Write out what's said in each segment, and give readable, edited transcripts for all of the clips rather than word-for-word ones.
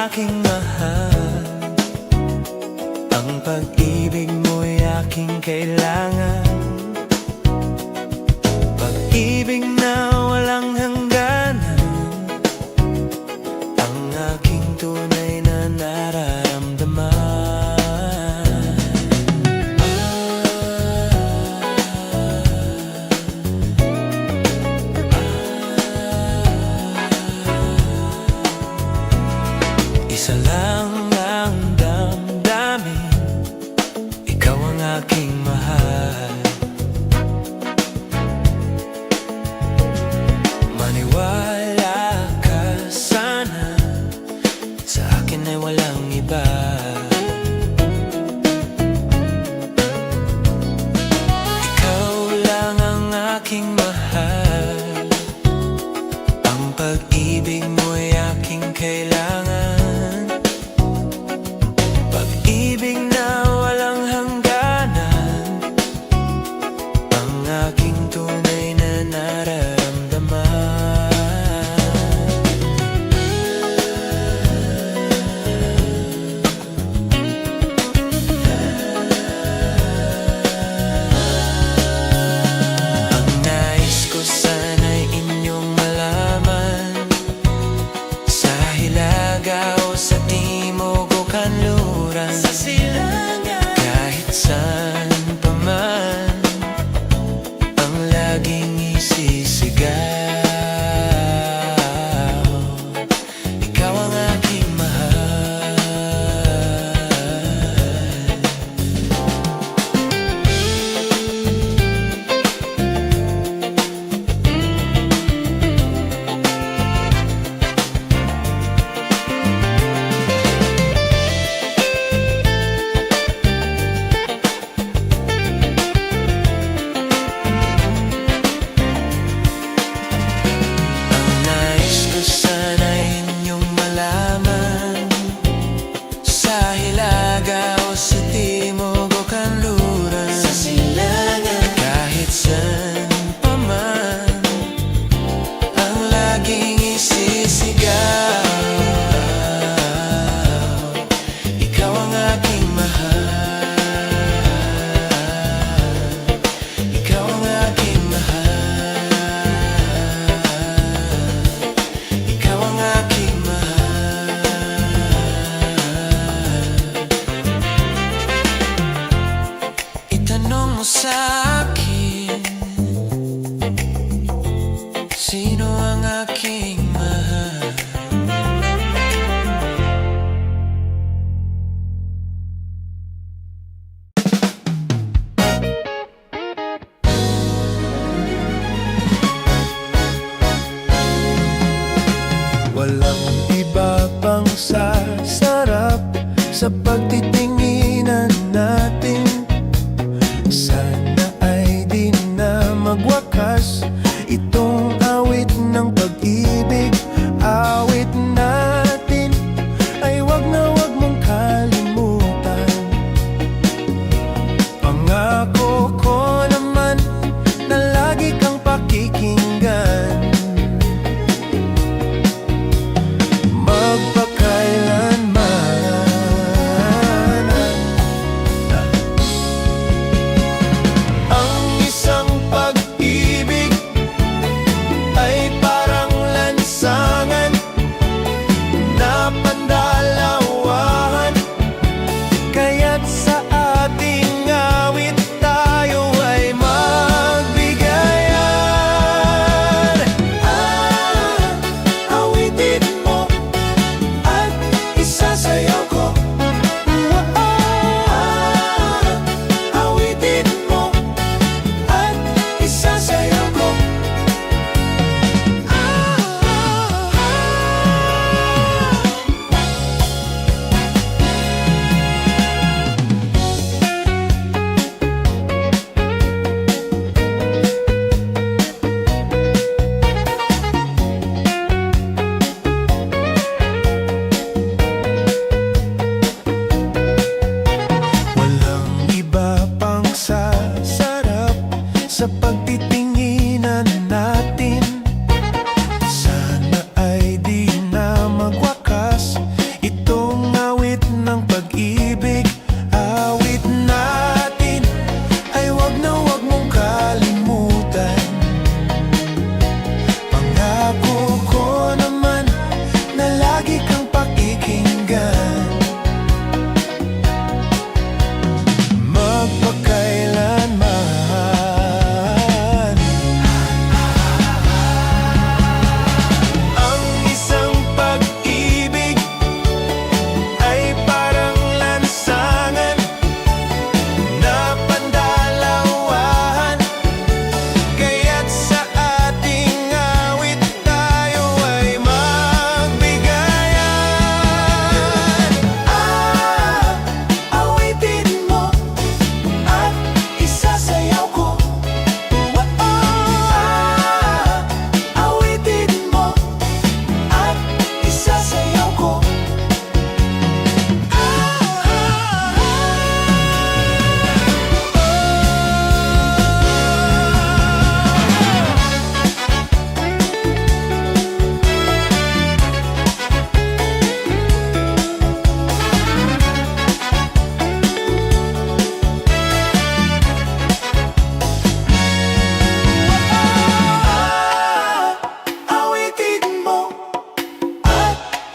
aking mahal, ang pag-ibig mo'y aking kailangan. Pag-ibig na walang hangganan, ang aking tunay na nararamdaman. Isa lang ang damdamin, ikaw ang aking mahal. Maniwala ka sana, sa akin ay walang iba. Ikaw lang ang aking mahal, ang pag-ibig mo'y aking kailangan. Pag-ibig na walang hangganan, ang aking tunay na nararamdaman. Ang nais ko sana'y inyong malaman, sa Hilaga o sa Timog o Kanluran, sa silangan, kahit saan pa man, ang laging isisigaw, ikaw ang aking mahal. Ang nais ko sana'y inyong malaman, sa Hilaga o sa Timog o Kanluran, sa silangan, kahit saan pa man, ang laging isisigaw, ikaw ang aking mahal. Ikaw ang aking mahal. Ikaw ang aking mahal. Itanong mo sa akin, sino ang aking mahal? Walang iba pang sasarap sa pagtitinginan natin. Sana ay di na magwakas itong awit ng pag-ibig. Awit natin ay wag na wag mong kalimutan. Pangako ko naman na lagi kang pakikinggan, magpakailanman.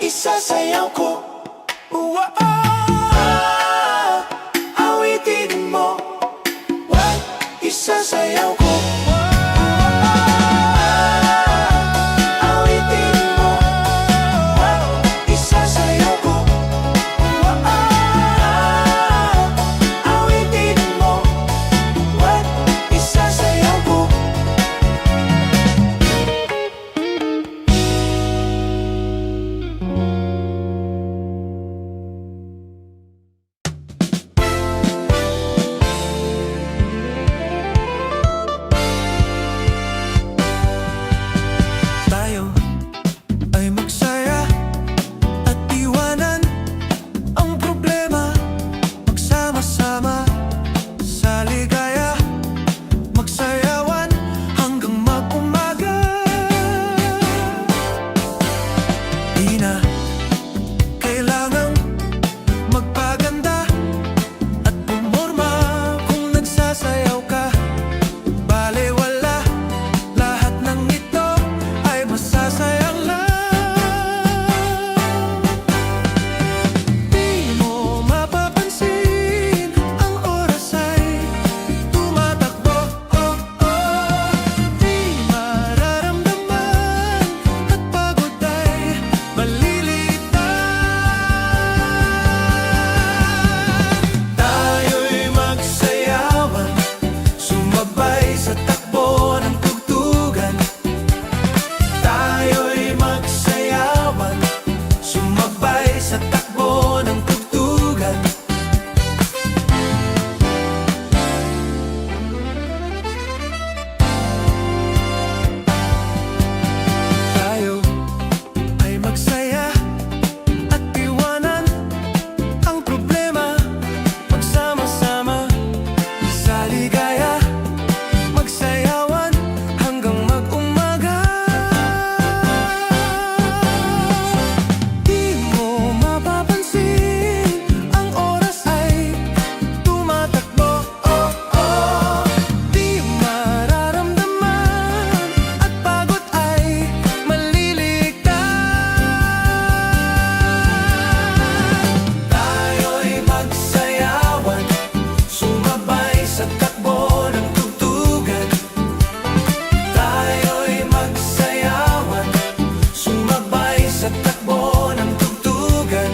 isasayaw ko. Awitin mo, what? Isasayaw ko. Awitin mo, what? Isasayaw ko. Awitin mo, what? Isasayaw ko. Tayo ay magsaya at iwanan ang problema. Magsama-sama sa ligaya, magsayawan hanggang mag-umaga. Di na kailangang magpaganda at pumorma kung nagsasayaw ka. Balewala, lahat ng ito ay masasayang lang. Di mo mapapansin, ang oras ay tumatakbo. Di mararamdaman at pagod ay malilitan. Tayo'y magsayawan, sumabay sa takbo ng tugtugan. Tayo'y magsayawan, sumabay sa takbo ng tugtugan. Tayo ay magsaya at iwanan ang problema. Magsama-sama sa ligaya, magsayawan hanggang mag-umaga. Di mo mapapansin, ang oras ay tumatakbo. Di mararamdaman at pagod ay maliligtan. Tayo'y magsayawan, sumabay sa takbo ng tugtugan. Tayo'y magsayawan, sumabay sa takbo ng tugtugan.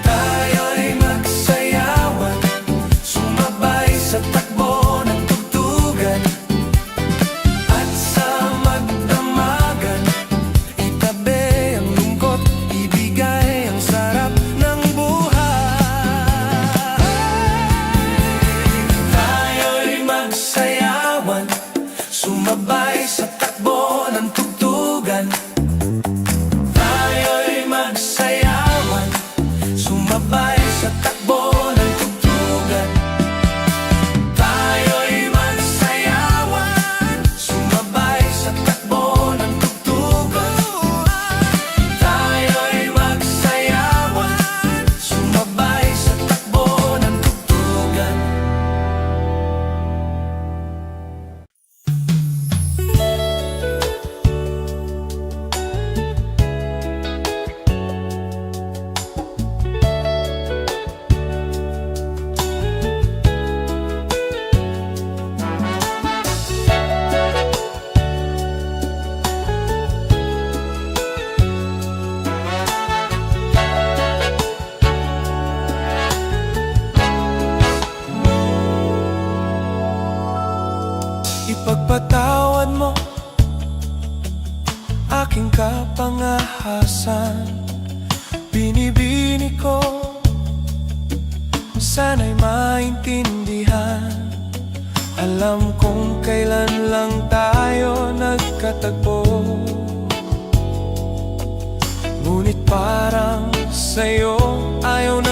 Tayo'y magsayawan, sumabay sa takbo ng tugtugan. At sa magdamagan, itabi ang lungkot, ibigay ang sarap ng buhay. Tayo'y magsayawan, sumabay sa takbo ng tugtugan. Tayo'y magsayawan, sumabay sa takbo ng tugtugan. Tayo'y magsayawan, sumabay sa takbo ng tugtugan. Tayo'y magsayawan, sumabay sa takbo ng tugtugan. Ipagpatawad mo aking kapangahasan. Binibini ko, sana'y maintindihan. Alam kong kailan lang tayo nagkatagpo, ngunit parang sa'yo ayaw na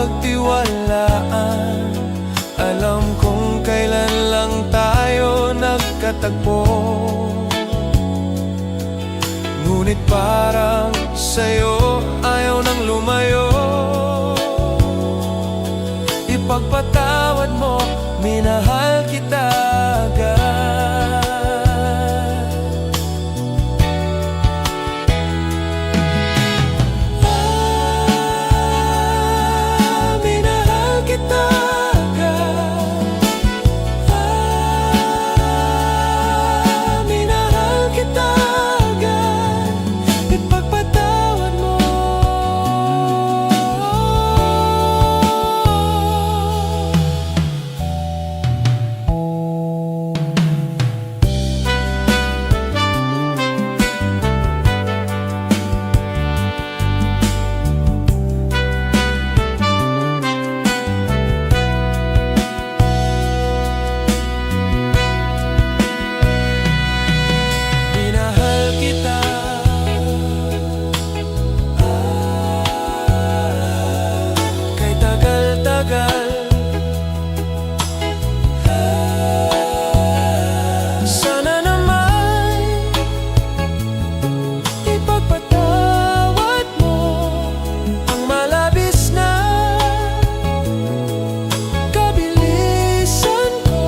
pagtiwalaan. Alam kong kailan lang tayo nagkatagpo, ngunit parang sa'yo ayaw nang lumayo. Ipagpatawad mo, minahal kita agad. Minahal kita agad. Minahal kita agad. Ipagpatawad mo. Minahal kita. Kay tagal-tagal. Sana naman ipagpatawad mo ang malabis na kabilisan ko.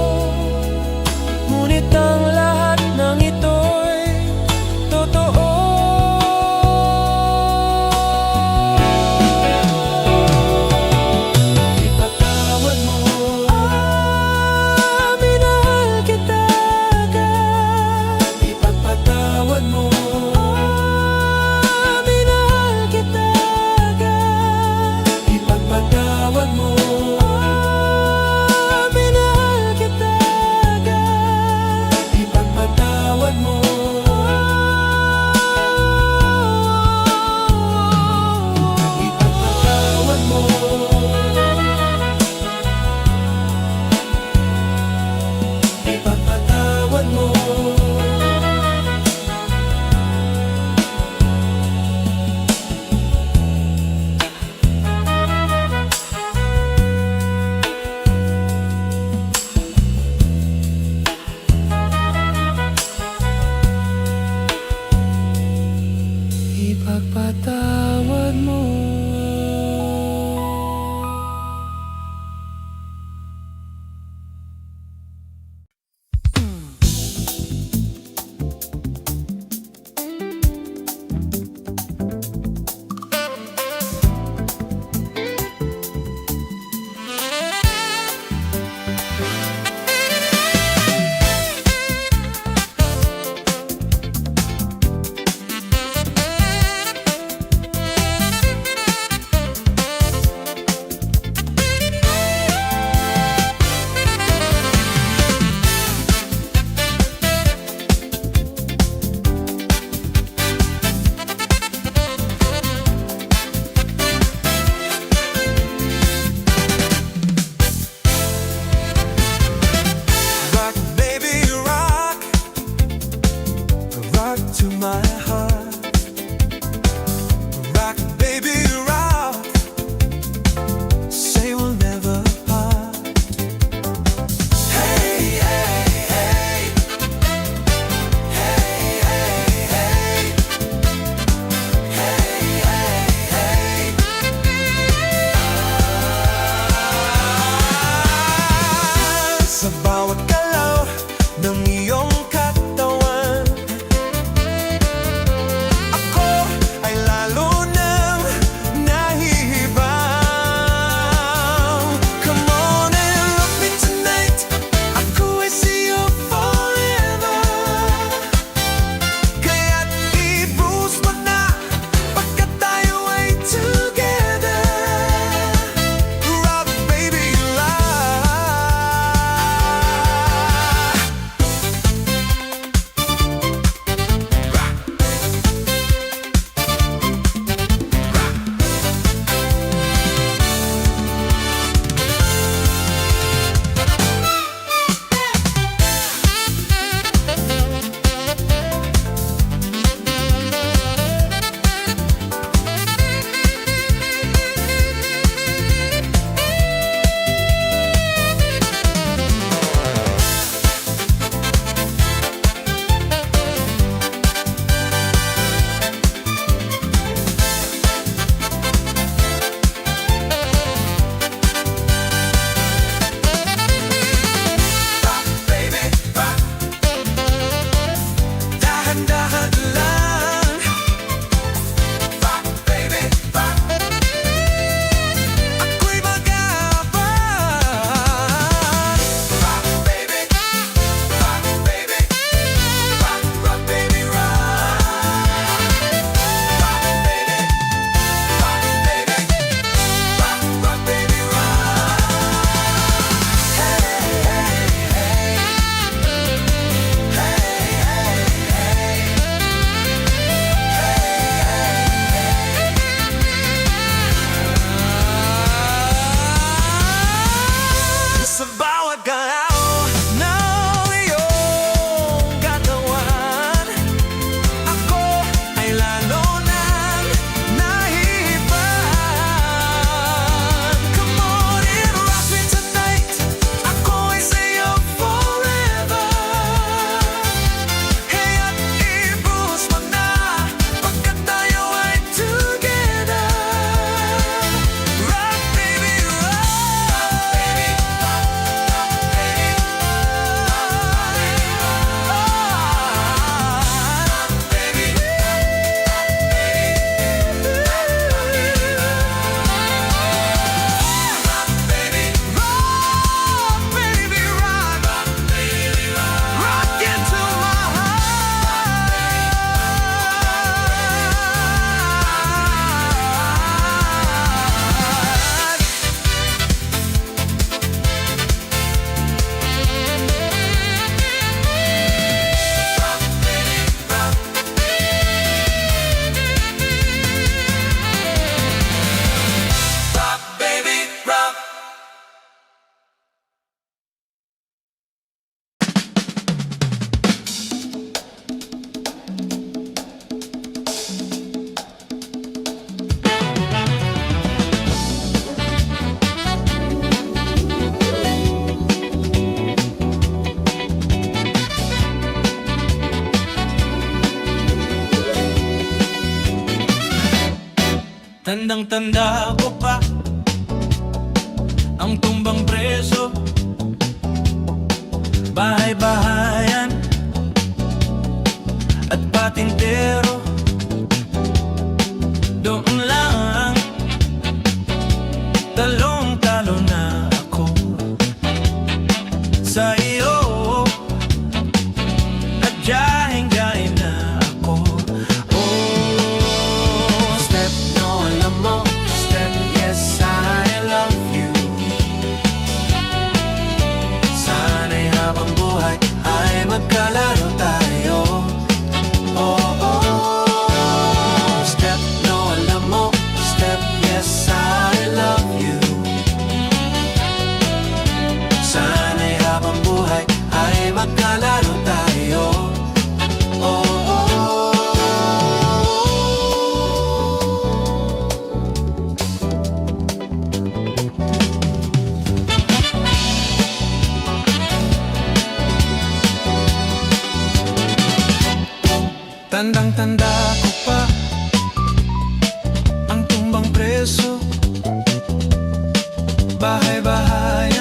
Ngunit ang lahat ng ito'y totoo. Ipatawad mo. Minahal kita agad. Ipagpatawad mo. Minahal kita agad. Ipagpatawad mo. Minahal kita agad. Ipagpatawad mo. Ipagpatawad mo. Ipagpatawad mo. Ipagpatawad mo. Rock, baby, rock. Rock to my heart. Rock, baby, rock. Say we'll never part. Hey, hey, hey. Hey, hey, hey. Hey, hey, hey. Sa bawat galaw ng iyong katawan, Tandang-tanda ko pa ang tumbang preso, bahay-bahayan at patintero. Doon lang talong-talo na ako sa iyo at jahing-jahing na ako. Oh, step, no, alam mo, step, yes, I love you. Sana'y habang buhay ay magkalaro tayo. Oh, oh, step, no, alam mo, step, yes, I love you. Sana'y habang buhay ay magkalaro tayo. Oh, oh. Tandang-tanda ko pa ang tumbang preso, bahay-bahay